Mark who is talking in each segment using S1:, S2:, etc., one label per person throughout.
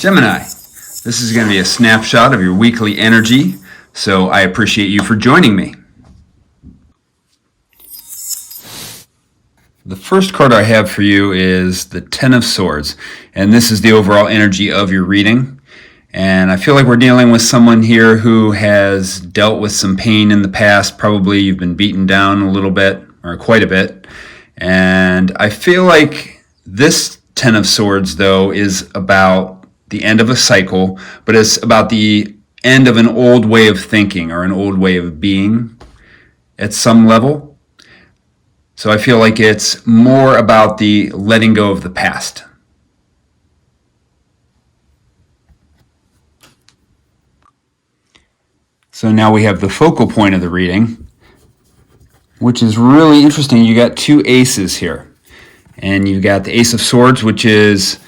S1: Gemini, this is going to be a snapshot of your weekly energy, so I appreciate you for joining me. The first card I have for you is the Ten of Swords, and this is the overall energy of your reading. And I feel like we're dealing with someone here who has dealt with some pain in the past. Probably you've been beaten down a little bit, or quite a bit. And I feel like this Ten of Swords, though, is about the end of a cycle, but it's about the end of an old way of thinking or an old way of being at some level. So I feel like it's more about the letting go of the past. So now we have the focal point of the reading, which is really interesting. You got two aces here, and you got the Ace of Swords, which is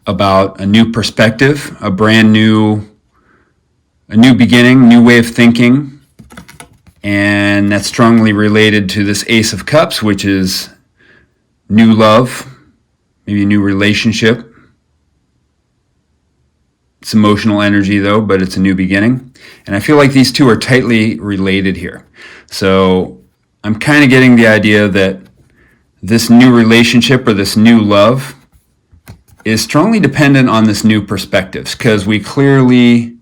S1: about a new perspective, a new beginning, new way of thinking, and that's strongly related to this Ace of Cups, which is new love, maybe a new relationship. It's emotional energy though, but it's a new beginning. And I feel like these two are tightly related here. So I'm kind of getting the idea that this new relationship or this new love is strongly dependent on this new perspectives, because we clearly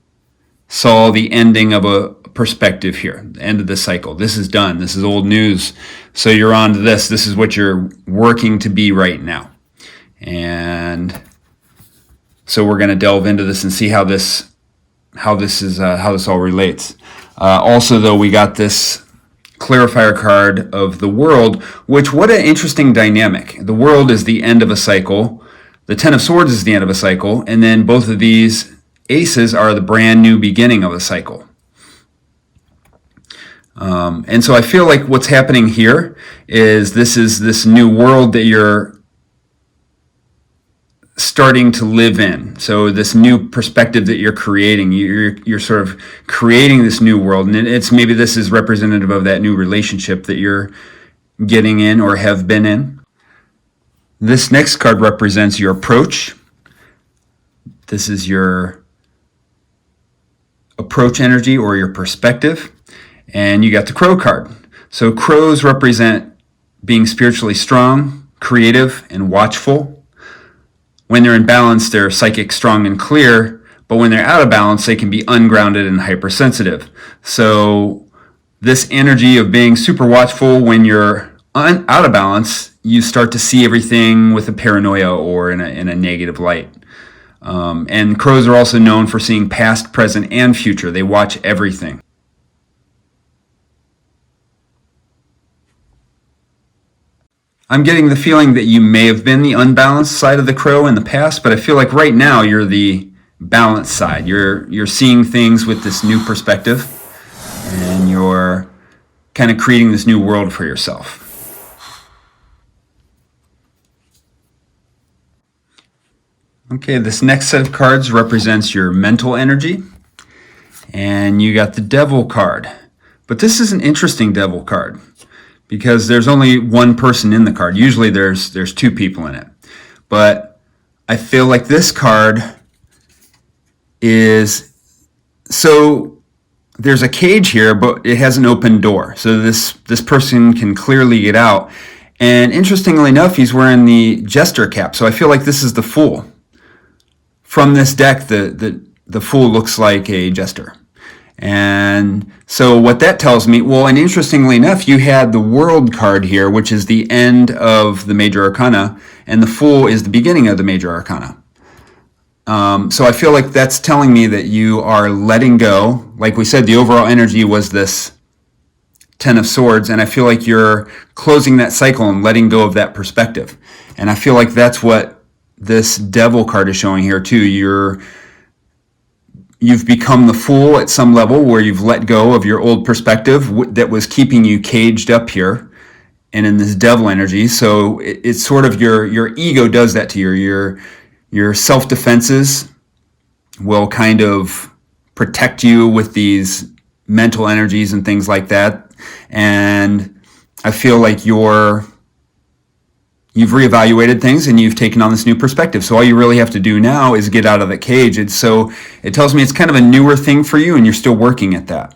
S1: saw the ending of a perspective here, the end of the cycle. This is done. This is old news. So you're on to this. This is what you're working to be right now. And so we're going to delve into this and see how this all relates. Also, though, we got this clarifier card of the World, which, what an interesting dynamic. The World is the end of a cycle. The Ten of Swords is the end of a cycle, and then both of these aces are the brand new beginning of a cycle. And so I feel like what's happening here is this new world that you're starting to live in. So this new perspective that you're creating, you're sort of creating this new world, and it's maybe this is representative of that new relationship that you're getting in or have been in. This next card represents your approach. This is your approach energy or your perspective. And you got the Crow card. So crows represent being spiritually strong, creative, and watchful. When they're in balance, they're psychic, strong, and clear. But when they're out of balance, they can be ungrounded and hypersensitive. So this energy of being super watchful, when you're out of balance, you start to see everything with a paranoia or in a negative light. And crows are also known for seeing past, present, and future. They watch everything. I'm getting the feeling that you may have been the unbalanced side of the crow in the past, but I feel like right now you're the balanced side. You're seeing things with this new perspective, and you're kind of creating this new world for yourself. Okay, this next set of cards represents your mental energy, and you got the Devil card. But this is an interesting Devil card because there's only one person in the card. Usually there's two people in it. But I feel like this card is, so there's a cage here, but it has an open door. So this person can clearly get out. And interestingly enough, he's wearing the Jester cap. So I feel like this is the Fool. From this deck, the Fool looks like a Jester. And so what that tells me, well, and interestingly enough, you had the World card here, which is the end of the Major Arcana, and the Fool is the beginning of the Major Arcana. So I feel like that's telling me that you are letting go. Like we said, the overall energy was this Ten of Swords, and I feel like you're closing that cycle and letting go of that perspective. And I feel like that's what this Devil card is showing here too. You've become the Fool at some level where you've let go of your old perspective that was keeping you caged up here and in this Devil energy. So it's sort of your ego does that to you. Your self-defenses will kind of protect you with these mental energies and things like that. And I feel like you're you've reevaluated things and you've taken on this new perspective. So all you really have to do now is get out of the cage. It tells me it's kind of a newer thing for you and you're still working at that.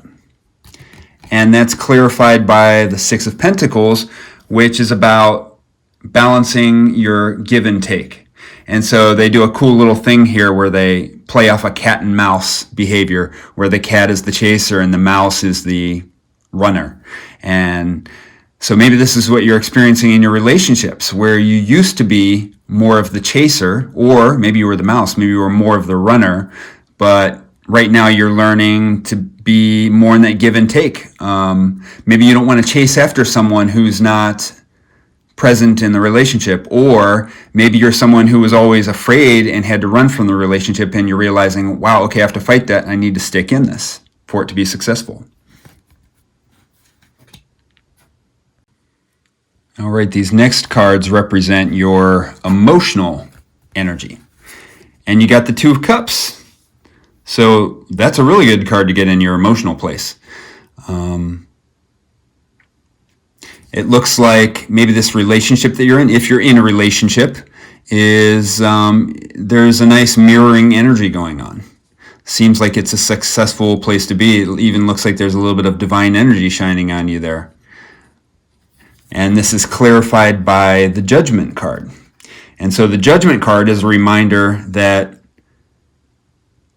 S1: And that's clarified by the Six of Pentacles, which is about balancing your give and take. And so they do a cool little thing here where they play off a cat and mouse behavior, where the cat is the chaser and the mouse is the runner. And so maybe this is what you're experiencing in your relationships, where you used to be more of the chaser, or maybe you were the mouse, maybe you were more of the runner, but right now you're learning to be more in that give and take. Maybe you don't want to chase after someone who's not present in the relationship, or maybe you're someone who was always afraid and had to run from the relationship, and you're realizing, wow, okay, I have to fight that. I need to stick in this for it to be successful. All right, these next cards represent your emotional energy. And you got the Two of Cups. So that's a really good card to get in your emotional place. It looks like maybe this relationship that you're in, if you're in a relationship, is there's a nice mirroring energy going on. Seems like it's a successful place to be. It even looks like there's a little bit of divine energy shining on you there. And this is clarified by the Judgment card. And so the Judgment card is a reminder that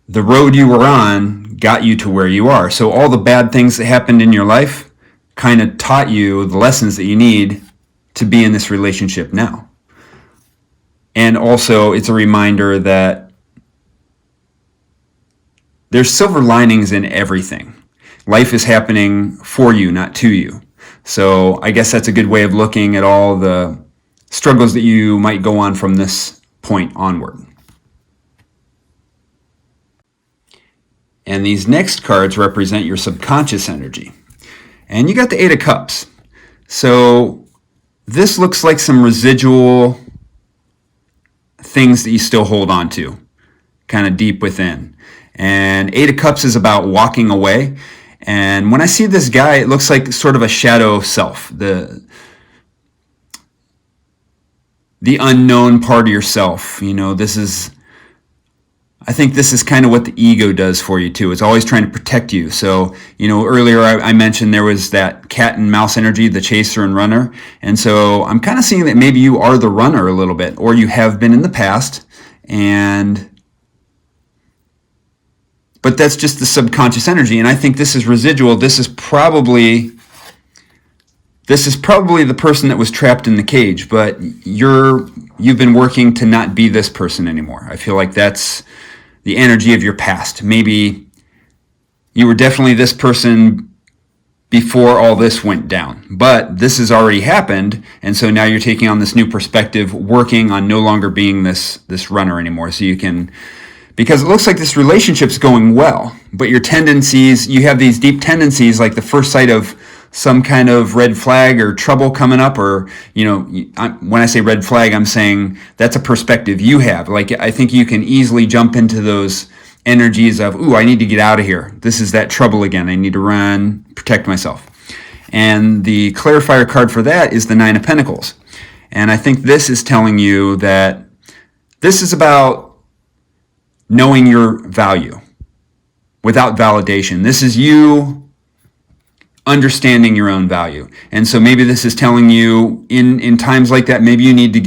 S1: the road you were on got you to where you are. So all the bad things that happened in your life kind of taught you the lessons that you need to be in this relationship now. And also it's a reminder that there's silver linings in everything. Life is happening for you, not to you. So I guess that's a good way of looking at all the struggles that you might go on from this point onward. And these next cards represent your subconscious energy. And you got the Eight of Cups. So this looks like some residual things that you still hold on to, kind of deep within. And Eight of Cups is about walking away. And when I see this guy, it looks like sort of a shadow self, the unknown part of yourself. You know, I think this is kind of what the ego does for you too. It's always trying to protect you. So, you know, earlier I mentioned there was that cat and mouse energy, the chaser and runner. And so I'm kind of seeing that maybe you are the runner a little bit, or you have been in the past. But that's just the subconscious energy. And I think this is residual. This is probably the person that was trapped in the cage, but you've been working to not be this person anymore. I feel like that's the energy of your past. Maybe you were definitely this person before all this went down, but this has already happened. And so now you're taking on this new perspective, working on no longer being this runner anymore. So you can, because it looks like this relationship's going well, but your tendencies, you have these deep tendencies, like the first sight of some kind of red flag or trouble coming up, or, you know, when I say red flag, I'm saying that's a perspective you have. Like, I think you can easily jump into those energies of, ooh, I need to get out of here. This is that trouble again. I need to run, protect myself. And the clarifier card for that is the Nine of Pentacles. And I think this is telling you that this is about knowing your value without validation. This is you understanding your own value. And so maybe this is telling you in times like that, maybe you need to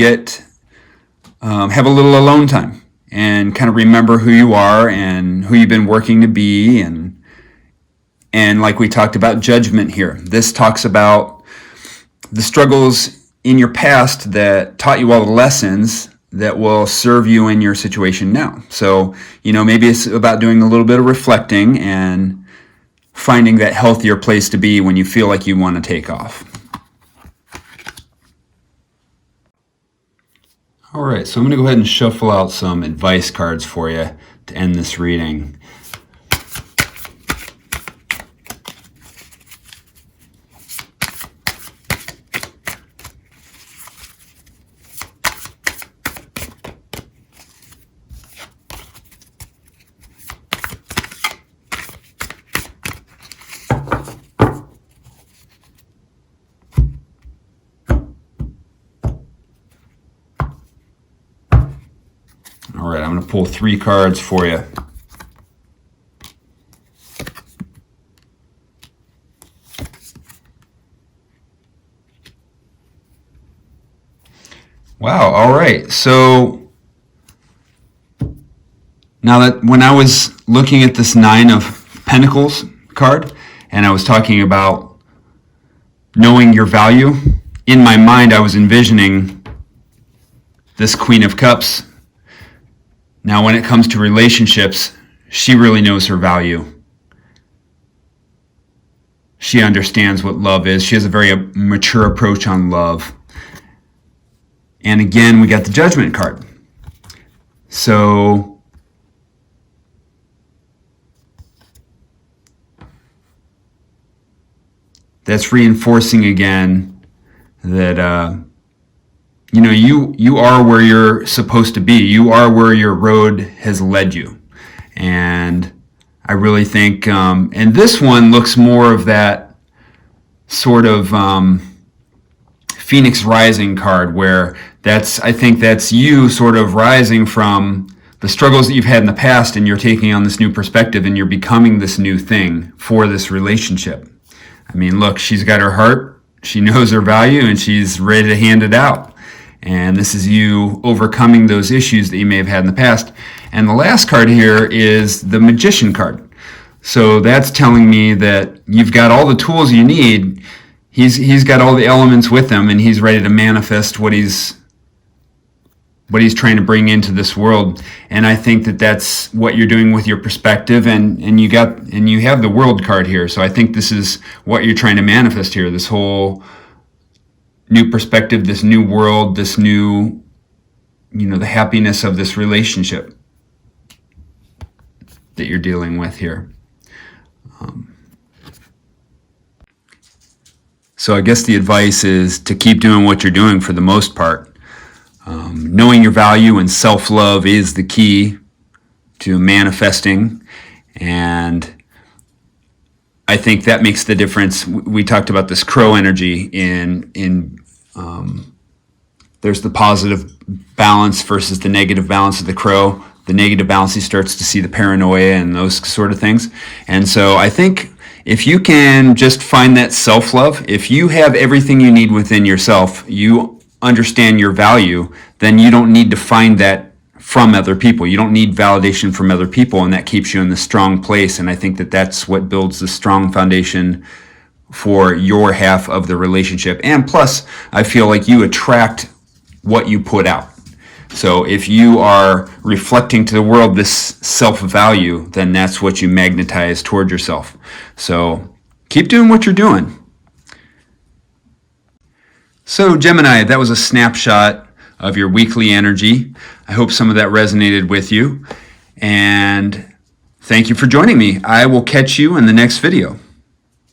S1: have a little alone time and kind of remember who you are and who you've been working to be. And like we talked about judgment here, this talks about the struggles in your past that taught you all the lessons that will serve you in your situation now. So, you know, maybe it's about doing a little bit of reflecting and finding that healthier place to be when you feel like you want to take off. All right, so I'm going to go ahead and shuffle out some advice cards for you to end this reading. All right, I'm going to pull 3 cards for you. Wow, all right. So now that when I was looking at this 9 of Pentacles card, and I was talking about knowing your value, in my mind I was envisioning this Queen of Cups. Now when it comes to relationships, she really knows her value. She understands what love is. She has a very mature approach on love. And again, we got the Judgment card. So that's reinforcing again that you are where you're supposed to be. You are where your road has led you. And I really think, and this one looks more of that sort of Phoenix Rising card, where I think that's you sort of rising from the struggles that you've had in the past, and you're taking on this new perspective, and you're becoming this new thing for this relationship. I mean, look, she's got her heart, she knows her value, and she's ready to hand it out. And this is you overcoming those issues that you may have had in the past. And the last card here is the Magician card. So that's telling me that you've got all the tools you need. He's got all the elements with him, and he's ready to manifest what he's trying to bring into this world. And I think that that's what you're doing with your perspective, and you have the World card here. So I think this is what you're trying to manifest here, this whole new perspective, this new world, this new, the happiness of this relationship that you're dealing with here. So I guess the advice is to keep doing what you're doing for the most part. Knowing your value and self-love is the key to manifesting, and I think that makes the difference. We talked about this crow energy in there's the positive balance versus the negative balance of the crow. The negative balance, he starts to see the paranoia and those sort of things. And so I think if you can just find that self-love, if you have everything you need within yourself, you understand your value, then you don't need to find that from other people. You don't need validation from other people, and that keeps you in the strong place. And I think that that's what builds the strong foundation for your half of the relationship. And plus, I feel like you attract what you put out. So if you are reflecting to the world this self-value, then that's what you magnetize toward yourself. So keep doing what you're doing. So Gemini, that was a snapshot of your weekly energy. I hope some of that resonated with you. And thank you for joining me. I will catch you in the next video.